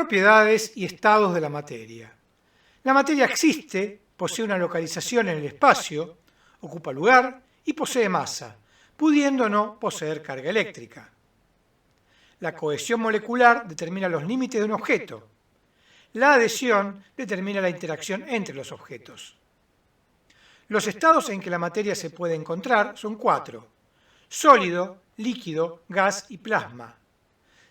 Propiedades y estados de la materia. La materia existe, posee una localización en el espacio, ocupa lugar y posee masa, pudiendo o no poseer carga eléctrica. La cohesión molecular determina los límites de un objeto. La adhesión determina la interacción entre los objetos. Los estados en que la materia se puede encontrar son 4: sólido, líquido, gas y plasma.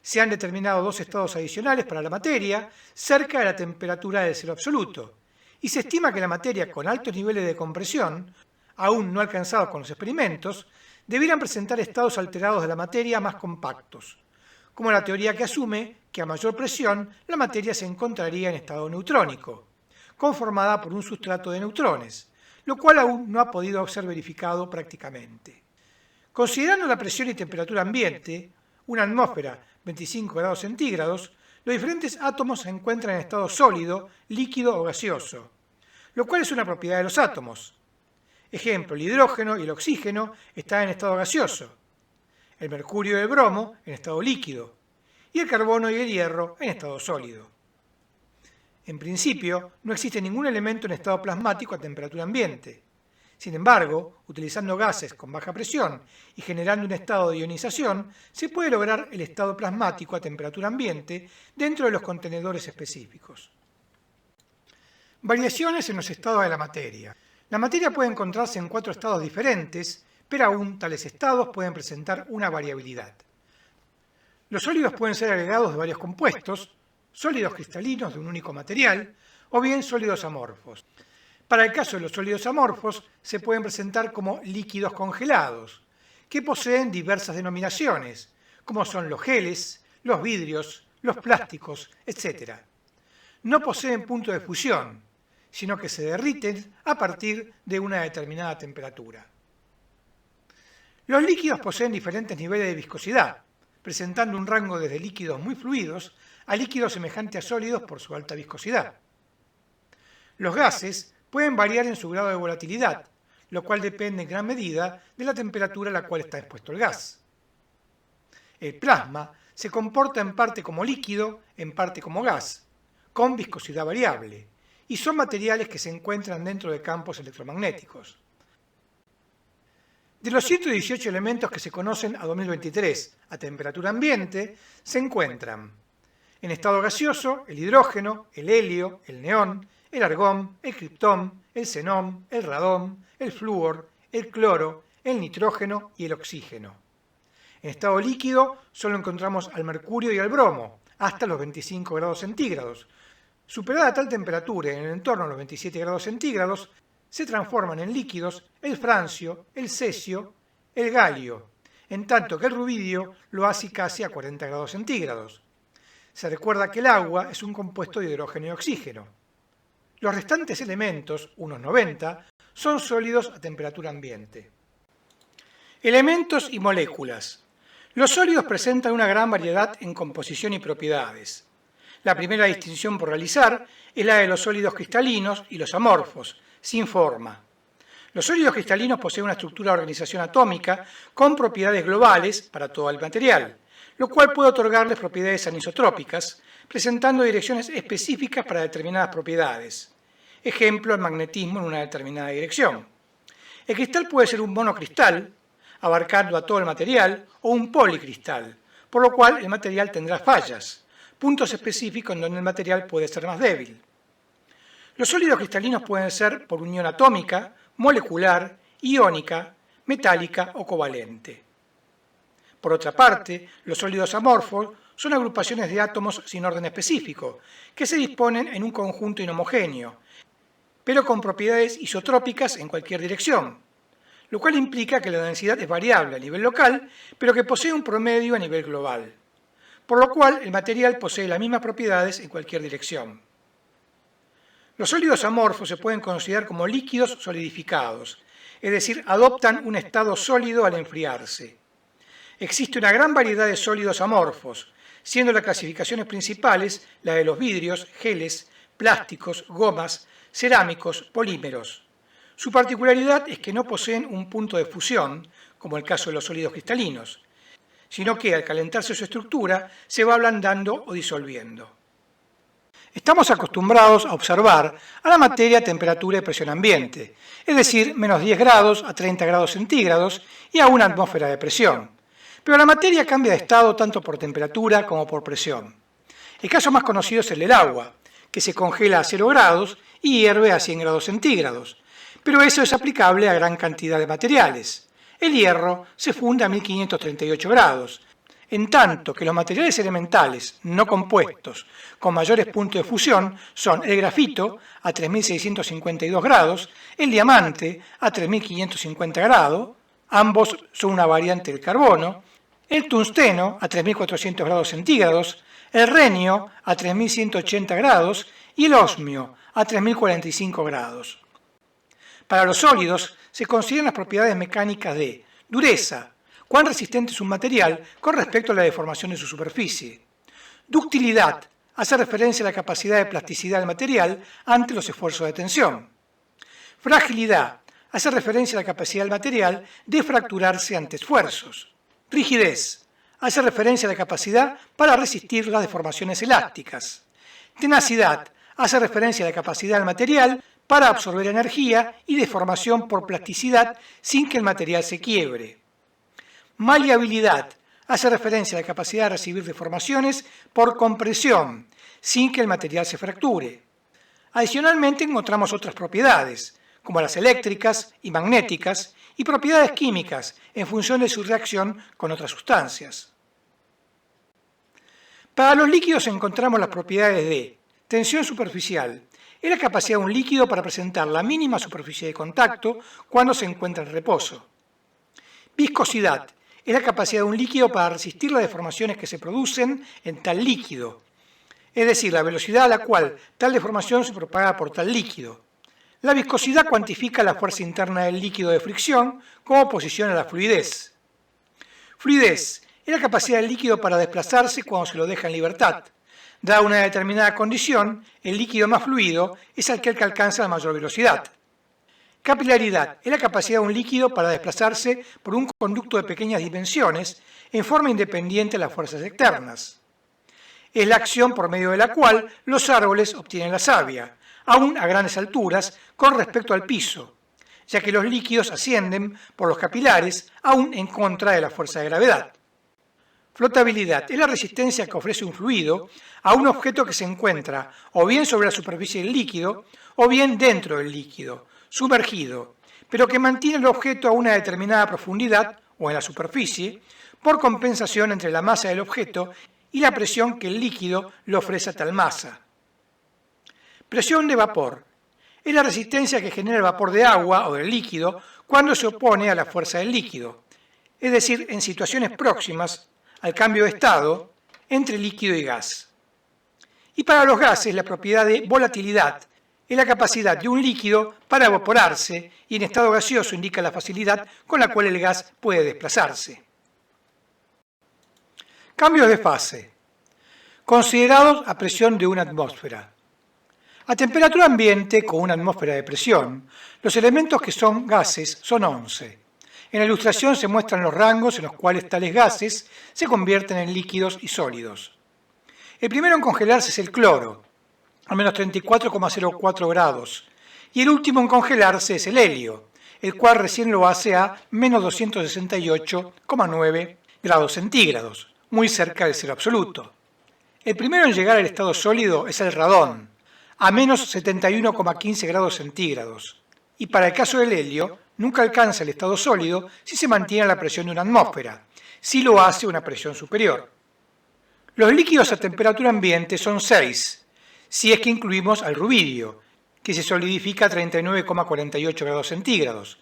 Se han determinado 2 estados adicionales para la materia cerca de la temperatura del cero absoluto, y se estima que la materia con altos niveles de compresión, aún no alcanzados con los experimentos, debieran presentar estados alterados de la materia más compactos, como la teoría que asume que a mayor presión la materia se encontraría en estado neutrónico, conformada por un sustrato de neutrones, lo cual aún no ha podido ser verificado prácticamente. Considerando la presión y temperatura ambiente, una atmósfera 25 grados centígrados, los diferentes átomos se encuentran en estado sólido, líquido o gaseoso, lo cual es una propiedad de los átomos. Ejemplo, el hidrógeno y el oxígeno están en estado gaseoso, el mercurio y el bromo en estado líquido, y el carbono y el hierro en estado sólido. En principio, no existe ningún elemento en estado plasmático a temperatura ambiente. Sin embargo, utilizando gases con baja presión y generando un estado de ionización, se puede lograr el estado plasmático a temperatura ambiente dentro de los contenedores específicos. Variaciones en los estados de la materia. La materia puede encontrarse en 4 estados diferentes, pero aún tales estados pueden presentar una variabilidad. Los sólidos pueden ser agregados de varios compuestos, sólidos cristalinos de un único material, o bien sólidos amorfos. Para el caso de los sólidos amorfos, se pueden presentar como líquidos congelados, que poseen diversas denominaciones, como son los geles, los vidrios, los plásticos, etc. No poseen punto de fusión, sino que se derriten a partir de una determinada temperatura. Los líquidos poseen diferentes niveles de viscosidad, presentando un rango desde líquidos muy fluidos a líquidos semejantes a sólidos por su alta viscosidad. Los gases pueden variar en su grado de volatilidad, lo cual depende en gran medida de la temperatura a la cual está expuesto el gas. El plasma se comporta en parte como líquido, en parte como gas, con viscosidad variable, y son materiales que se encuentran dentro de campos electromagnéticos. De los 118 elementos que se conocen a 2023 a temperatura ambiente, se encuentran en estado gaseoso el hidrógeno, el helio, el neón, el argón, el criptón, el xenón, el radón, el flúor, el cloro, el nitrógeno y el oxígeno. En estado líquido solo encontramos al mercurio y al bromo, hasta los 25 grados centígrados. Superada tal temperatura, en el entorno de los 27 grados centígrados, se transforman en líquidos el francio, el cesio, el galio, en tanto que el rubidio lo hace casi a 40 grados centígrados. Se recuerda que el agua es un compuesto de hidrógeno y oxígeno. Los restantes elementos, unos 90, son sólidos a temperatura ambiente. Elementos y moléculas. Los sólidos presentan una gran variedad en composición y propiedades. La primera distinción por realizar es la de los sólidos cristalinos y los amorfos, sin forma. Los sólidos cristalinos poseen una estructura de organización atómica con propiedades globales para todo el material, lo cual puede otorgarles propiedades anisotrópicas, presentando direcciones específicas para determinadas propiedades. Ejemplo, el magnetismo en una determinada dirección. El cristal puede ser un monocristal, abarcando a todo el material, o un policristal, por lo cual el material tendrá fallas, puntos específicos en donde el material puede ser más débil. Los sólidos cristalinos pueden ser por unión atómica, molecular, iónica, metálica o covalente. Por otra parte, los sólidos amorfos son agrupaciones de átomos sin orden específico, que se disponen en un conjunto inhomogéneo, pero con propiedades isotrópicas en cualquier dirección, lo cual implica que la densidad es variable a nivel local, pero que posee un promedio a nivel global, por lo cual el material posee las mismas propiedades en cualquier dirección. Los sólidos amorfos se pueden considerar como líquidos solidificados, es decir, adoptan un estado sólido al enfriarse. Existe una gran variedad de sólidos amorfos, siendo las clasificaciones principales la de los vidrios, geles, plásticos, gomas, cerámicos, polímeros. Su particularidad es que no poseen un punto de fusión, como el caso de los sólidos cristalinos, sino que al calentarse su estructura se va ablandando o disolviendo. Estamos acostumbrados a observar a la materia a temperatura y presión ambiente, es decir, menos 10 grados a 30 grados centígrados y a una atmósfera de presión. Pero la materia cambia de estado tanto por temperatura como por presión. El caso más conocido es el del agua, que se congela a 0 grados y hierve a 100 grados centígrados. Pero eso es aplicable a gran cantidad de materiales. El hierro se funde a 1538 grados, en tanto que los materiales elementales no compuestos con mayores puntos de fusión son el grafito a 3652 grados, el diamante a 3550 grados, ambos son una variante del carbono, el tungsteno a 3400 grados centígrados, el renio a 3180 grados y el osmio a 3045 grados. Para los sólidos se consideran las propiedades mecánicas de dureza, cuán resistente es un material con respecto a la deformación de su superficie. Ductilidad, hace referencia a la capacidad de plasticidad del material ante los esfuerzos de tensión. Fragilidad, hace referencia a la capacidad del material de fracturarse ante esfuerzos. Rigidez, hace referencia a la capacidad para resistir las deformaciones elásticas. Tenacidad, hace referencia a la capacidad del material para absorber energía y deformación por plasticidad sin que el material se quiebre. Maleabilidad hace referencia a la capacidad de recibir deformaciones por compresión, sin que el material se fracture. Adicionalmente encontramos otras propiedades, como las eléctricas y magnéticas, y propiedades químicas en función de su reacción con otras sustancias. Para los líquidos encontramos las propiedades de tensión superficial, es la capacidad de un líquido para presentar la mínima superficie de contacto cuando se encuentra en reposo. Viscosidad, es la capacidad de un líquido para resistir las deformaciones que se producen en tal líquido, es decir, la velocidad a la cual tal deformación se propaga por tal líquido. La viscosidad cuantifica la fuerza interna del líquido de fricción como oposición a la fluidez. Fluidez es la capacidad del líquido para desplazarse cuando se lo deja en libertad. Dada una determinada condición, el líquido más fluido es aquel que alcanza la mayor velocidad. Capilaridad es la capacidad de un líquido para desplazarse por un conducto de pequeñas dimensiones en forma independiente de las fuerzas externas. Es la acción por medio de la cual los árboles obtienen la savia, aún a grandes alturas, con respecto al piso, ya que los líquidos ascienden por los capilares, aún en contra de la fuerza de gravedad. Flotabilidad es la resistencia que ofrece un fluido a un objeto que se encuentra o bien sobre la superficie del líquido o bien dentro del líquido, sumergido, pero que mantiene el objeto a una determinada profundidad o en la superficie por compensación entre la masa del objeto y la presión que el líquido le ofrece a tal masa. Presión de vapor es la resistencia que genera el vapor de agua o del líquido cuando se opone a la fuerza del líquido, es decir, en situaciones próximas al cambio de estado entre líquido y gas. Y para los gases, la propiedad de volatilidad es la capacidad de un líquido para evaporarse y en estado gaseoso indica la facilidad con la cual el gas puede desplazarse. Cambios de fase. Considerados a presión de una atmósfera. A temperatura ambiente con una atmósfera de presión, los elementos que son gases son 11. En la ilustración se muestran los rangos en los cuales tales gases se convierten en líquidos y sólidos. El primero en congelarse es el cloro, a menos 34,04 grados, y el último en congelarse es el helio, el cual recién lo hace a menos 268,9 grados centígrados, muy cerca del cero absoluto. El primero en llegar al estado sólido es el radón, a menos 71,15 grados centígrados, y para el caso del helio, nunca alcanza el estado sólido si se mantiene a la presión de una atmósfera, si lo hace a una presión superior. Los líquidos a temperatura ambiente son 6, si es que incluimos al rubidio, que se solidifica a 39,48 grados centígrados.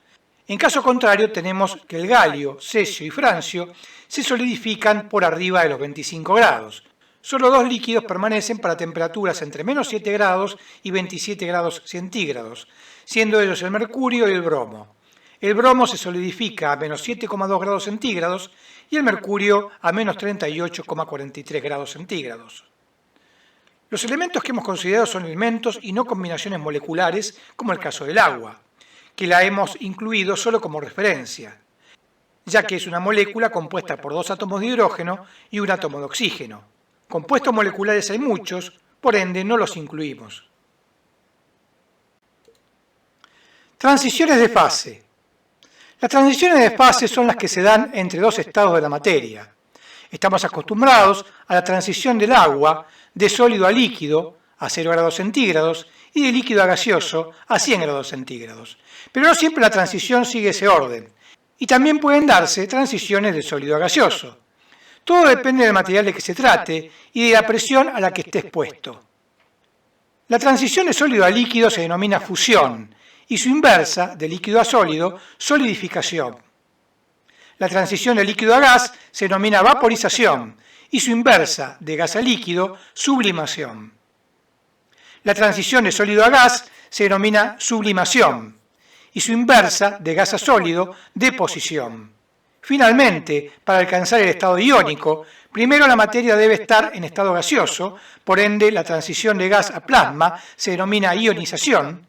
En caso contrario, tenemos que el galio, cesio y francio se solidifican por arriba de los 25 grados. Solo dos líquidos permanecen para temperaturas entre menos 7 grados y 27 grados centígrados, siendo ellos el mercurio y el bromo. El bromo se solidifica a menos 7,2 grados centígrados y el mercurio a menos 38,43 grados centígrados. Los elementos que hemos considerado son elementos y no combinaciones moleculares, como el caso del agua, que la hemos incluido solo como referencia, ya que es una molécula compuesta por dos átomos de hidrógeno y un átomo de oxígeno. Compuestos moleculares hay muchos, por ende no los incluimos. Transiciones de fase. Las transiciones de fase son las que se dan entre dos estados de la materia. Estamos acostumbrados a la transición del agua de sólido a líquido a 0 grados centígrados y de líquido a gaseoso a 100 grados centígrados. Pero no siempre la transición sigue ese orden. Y también pueden darse transiciones de sólido a gaseoso. Todo depende del material de que se trate y de la presión a la que esté expuesto. La transición de sólido a líquido se denomina fusión y su inversa, de líquido a sólido, solidificación. La transición de líquido a gas se denomina vaporización y su inversa, de gas a líquido, sublimación. La transición de sólido a gas se denomina sublimación y su inversa, de gas a sólido, deposición. Finalmente, para alcanzar el estado iónico, primero la materia debe estar en estado gaseoso, por ende la transición de gas a plasma se denomina ionización,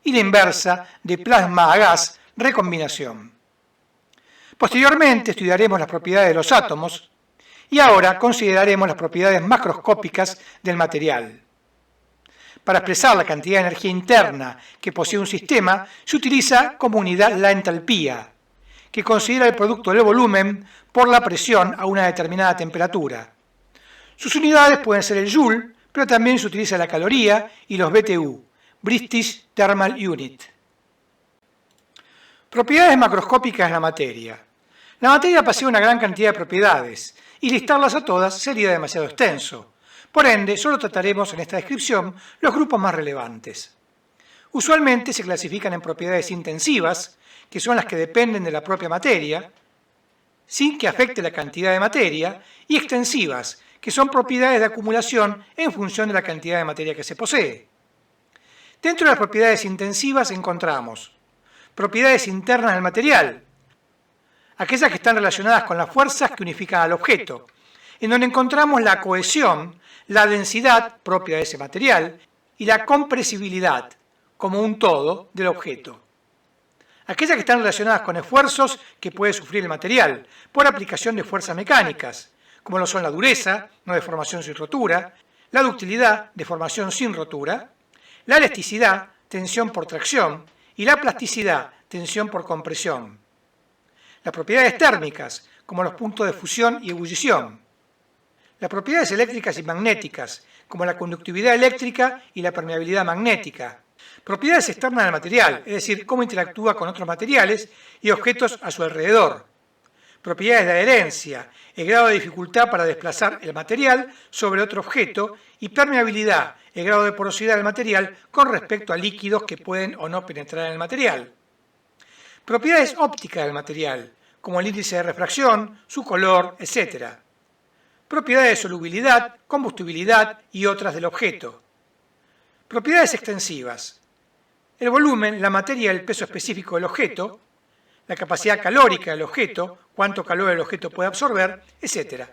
y la inversa, de plasma a gas, recombinación. Posteriormente estudiaremos las propiedades de los átomos y ahora consideraremos las propiedades macroscópicas del material. Para expresar la cantidad de energía interna que posee un sistema, se utiliza como unidad la entalpía, que considera el producto del volumen por la presión a una determinada temperatura. Sus unidades pueden ser el joule, pero también se utiliza la caloría y los BTU, British Thermal Unit. Propiedades macroscópicas de la materia. La materia posee una gran cantidad de propiedades, y listarlas a todas sería demasiado extenso. Por ende, solo trataremos en esta descripción los grupos más relevantes. Usualmente se clasifican en propiedades intensivas, que son las que dependen de la propia materia, sin que afecte la cantidad de materia, y extensivas, que son propiedades de acumulación en función de la cantidad de materia que se posee. Dentro de las propiedades intensivas encontramos propiedades internas del material, aquellas que están relacionadas con las fuerzas que unifican al objeto, en donde encontramos la cohesión, la densidad propia de ese material y la compresibilidad, como un todo, del objeto. Aquellas que están relacionadas con esfuerzos que puede sufrir el material por aplicación de fuerzas mecánicas, como lo son la dureza, no deformación sin rotura, la ductilidad, deformación sin rotura, la elasticidad, tensión por tracción, y la plasticidad, tensión por compresión. Las propiedades térmicas, como los puntos de fusión y ebullición. Las propiedades eléctricas y magnéticas, como la conductividad eléctrica y la permeabilidad magnética. Propiedades externas del material, es decir, cómo interactúa con otros materiales y objetos a su alrededor. Propiedades de adherencia, el grado de dificultad para desplazar el material sobre otro objeto, y permeabilidad, el grado de porosidad del material con respecto a líquidos que pueden o no penetrar en el material. Propiedades ópticas del material, como el índice de refracción, su color, etc. Propiedades de solubilidad, combustibilidad y otras del objeto. Propiedades extensivas. El volumen, la materia y el peso específico del objeto, la capacidad calórica del objeto, cuánto calor el objeto puede absorber, etc.